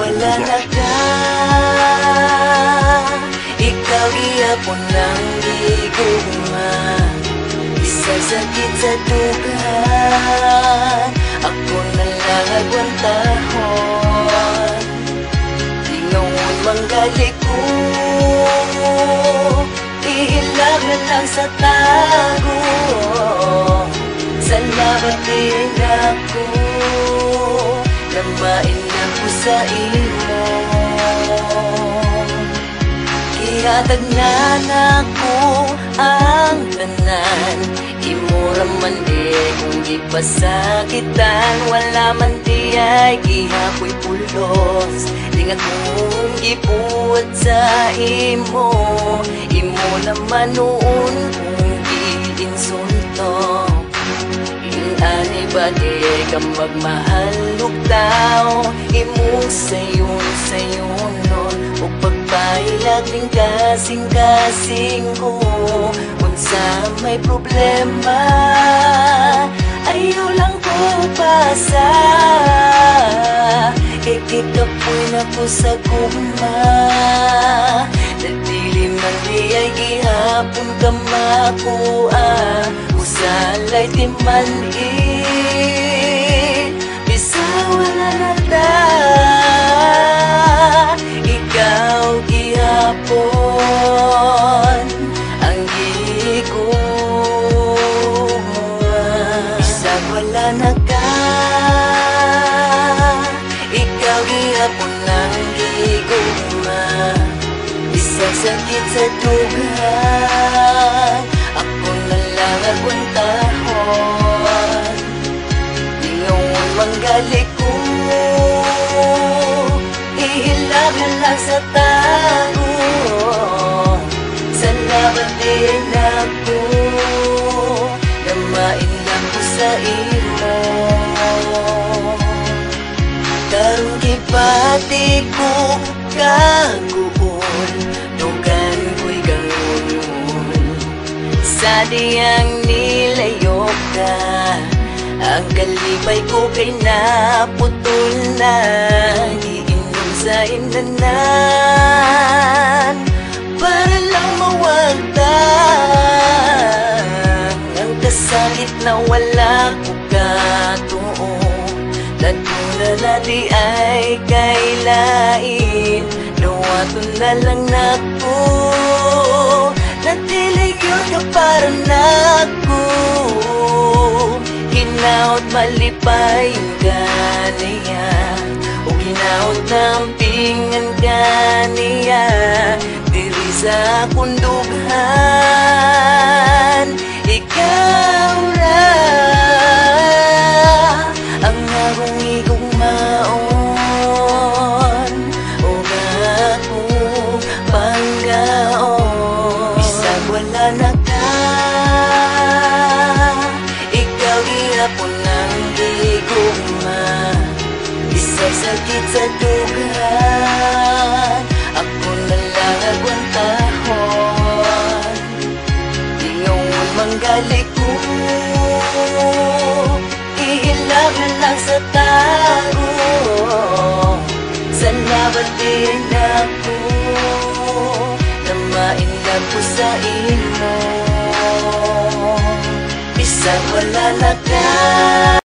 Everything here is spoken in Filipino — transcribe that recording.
wala na ka, ikaw gihapon ang gigugma. Isang sakit sa dugan, ako na lang agwantahon. Tingon manggali ko, ihilag na lang sa tago. Salamat din ako, namain ako sa imo. Kihatagnan ako ang tanan, imura man di kung di pasakitan. Wala man di ay gihapoy pulos, dingat mong gipuwat sa imo. Imo naman noon kung giinsulto, ani ba di ka magmahalok tao. Imong sayon nun, o pagpailag ning kasing-kasing ko. Unsa may problema, ayaw lang ko pasa. Ikikapoy na ko sa guma, nadili man di ay gihapon ka makuha. Usalay timan bisa wala na ta, ikaw gihapon ang gigugma. Bisa wala na ka, ikaw gihapon ang gigugma. Bisa sakit sa dugan, ako na lang agwantahon. Tingon manggali ko, ihilag na lang sa tago. Salamat din ako, namain lang ko sa imo. Karong gipati ko kaguon, dugan ko'y gangun. Sa diyang nilayo ka, ang kalibay ko kay naputol na. Iinom sa inanan, para lang mawagdan ang kasakit na wala ko katuon. Laduna na di ay kailain, nawaton na lang nako. Natilig yun ka para nako, hinaot malipay ganiya, o hinaot nampingan ganiya. Diri sa kundughan, ikaw ra ang akong igugmaon, o akong panggaon. Bisag wala na ka, ikaw gihapon ang gigugma. Bisag sakit sa dugan, ako na lang agwantahon. Tingon manggali ko, ihilag na lang sa tago. Salamat din ako, namain lang ko sa imo. Bisag wala na ka.